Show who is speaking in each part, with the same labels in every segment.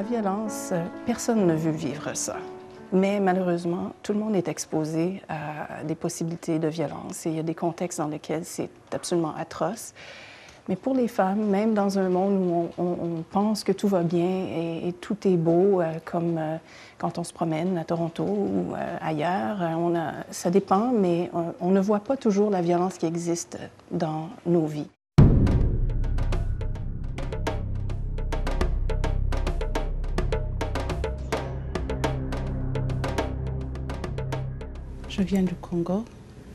Speaker 1: La violence, personne ne veut vivre ça. Mais malheureusement, tout le monde est exposé à des possibilités de violence et il y a des contextes dans lesquels c'est absolument atroce. Mais pour les femmes, même dans un monde où on pense que tout va bien et tout est beau, comme quand on se promène à Toronto ou ailleurs, ça dépend, mais on ne voit pas toujours la violence qui existe dans nos vies.
Speaker 2: Je viens du Congo.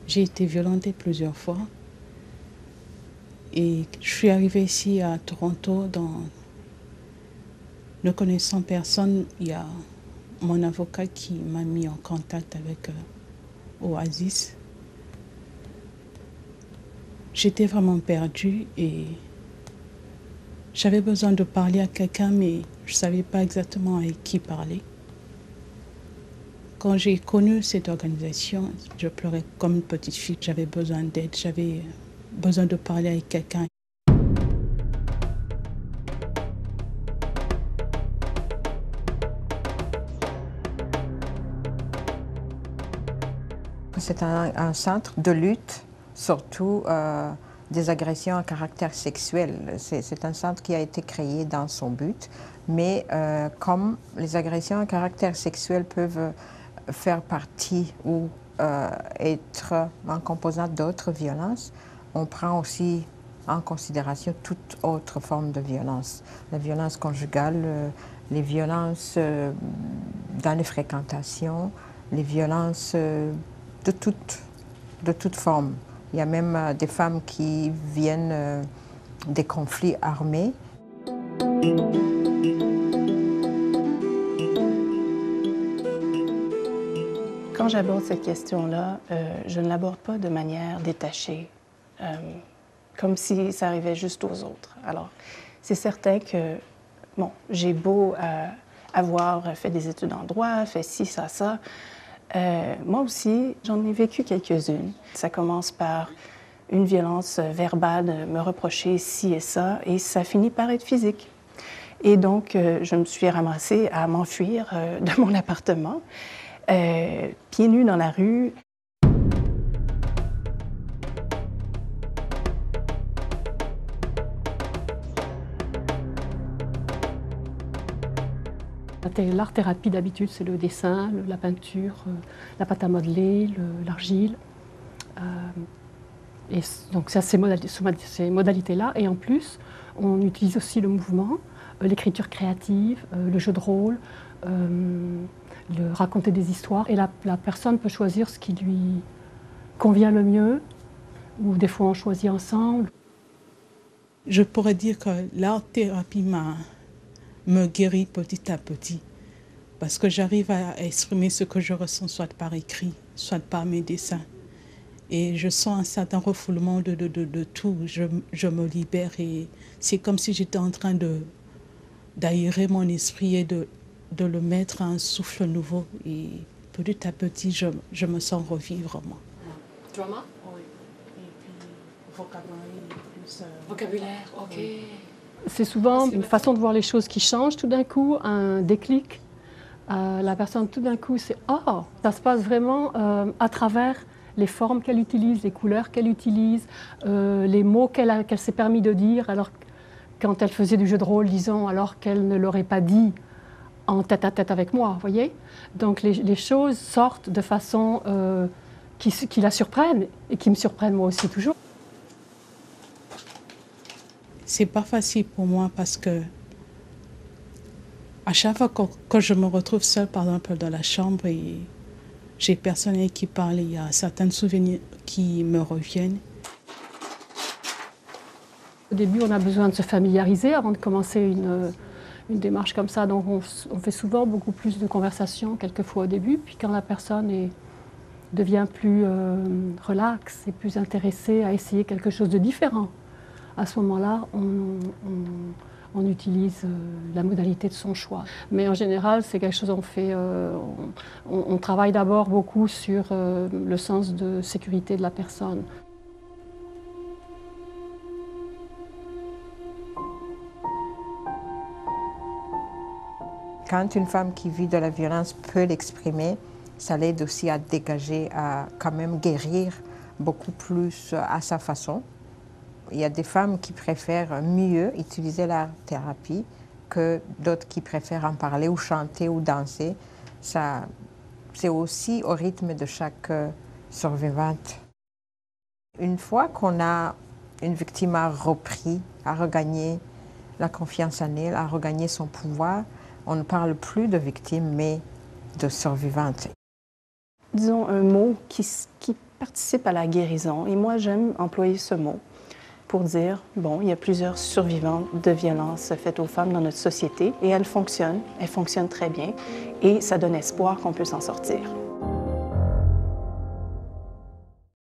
Speaker 2: J'ai été violentée plusieurs fois. Et je suis arrivée ici à Toronto ne connaissant personne. Il y a mon avocat qui m'a mis en contact avec Oasis. J'étais vraiment perdue et j'avais besoin de parler à quelqu'un, mais je ne savais pas exactement avec qui parler. Quand j'ai connu cette organisation, je pleurais comme une petite fille. J'avais besoin d'aide, j'avais besoin de parler avec quelqu'un.
Speaker 3: C'est un centre de lutte, surtout des agressions à caractère sexuel. C'est un centre qui a été créé dans son but, mais comme les agressions à caractère sexuel peuvent faire partie ou être en composante d'autres violences, on prend aussi en considération toute autre forme de violence. La violence conjugale, les violences dans les fréquentations, les violences de toute forme. Il y a même des femmes qui viennent des conflits armés.
Speaker 1: Quand j'aborde cette question-là, je ne l'aborde pas de manière détachée, comme si ça arrivait juste aux autres. Alors, c'est certain que, bon, j'ai beau avoir fait des études en droit, fait ci, ça, moi aussi, j'en ai vécu quelques-unes. Ça commence par une violence verbale, me reprocher ci et ça finit par être physique. Et donc, je me suis ramassée à m'enfuir de mon appartement, pieds nus dans la rue.
Speaker 4: L'art-thérapie d'habitude, c'est le dessin, la peinture, la pâte à modeler, l'argile. Et donc ça, ces modalités-là. Et en plus, on utilise aussi le mouvement, l'écriture créative, le jeu de rôle, raconter des histoires. Et la personne peut choisir ce qui lui convient le mieux, ou des fois on choisit ensemble.
Speaker 2: Je pourrais dire que l'art-thérapie me guérit petit à petit, parce que j'arrive à exprimer ce que je ressens, soit par écrit, soit par mes dessins. Et je sens un certain refoulement de tout. Je me libère et c'est comme si j'étais en train d'aérer mon esprit et de le mettre à un souffle nouveau. Et petit à petit, je me sens revivre, moi.
Speaker 4: Drama?
Speaker 2: Oui. Et puis, vocabulaire plus...
Speaker 4: Vocabulaire, ok. C'est souvent une façon de voir les choses qui change tout d'un coup, un déclic. La personne, tout d'un coup, c'est « Oh !» Ça se passe vraiment à travers les formes qu'elle utilise, les couleurs qu'elle utilise, les mots qu'elle s'est permis de dire, alors quand elle faisait du jeu de rôle, disons, alors qu'elle ne l'aurait pas dit en tête-à-tête avec moi, vous voyez? Donc les choses sortent de façon qui la surprennent et qui me surprennent moi aussi toujours.
Speaker 2: C'est pas facile pour moi parce que à chaque fois que je me retrouve seule, par exemple, dans la chambre et j'ai personne avec qui parler, il y a certains souvenirs qui me reviennent.
Speaker 4: Au début, on a besoin de se familiariser avant de commencer une démarche comme ça. Donc on fait souvent beaucoup plus de conversations, quelquefois au début. Puis quand la personne devient plus relaxe et plus intéressée à essayer quelque chose de différent, à ce moment-là, on utilise la modalité de son choix. Mais en général, c'est quelque chose qu'on fait... on travaille d'abord beaucoup sur le sens de sécurité de la personne.
Speaker 3: Quand une femme qui vit de la violence peut l'exprimer, ça l'aide aussi à dégager, à quand même guérir beaucoup plus à sa façon. Il y a des femmes qui préfèrent mieux utiliser la thérapie que d'autres qui préfèrent en parler ou chanter ou danser. C'est aussi au rythme de chaque survivante. Une fois qu'on a une victime a repris, a regagné la confiance en elle, a regagné son pouvoir, on ne parle plus de victime, mais de survivante.
Speaker 1: Disons un mot qui participe à la guérison. Et moi, j'aime employer ce mot pour dire, bon, il y a plusieurs survivantes de violences faites aux femmes dans notre société et elles fonctionnent très bien et ça donne espoir qu'on peut s'en sortir.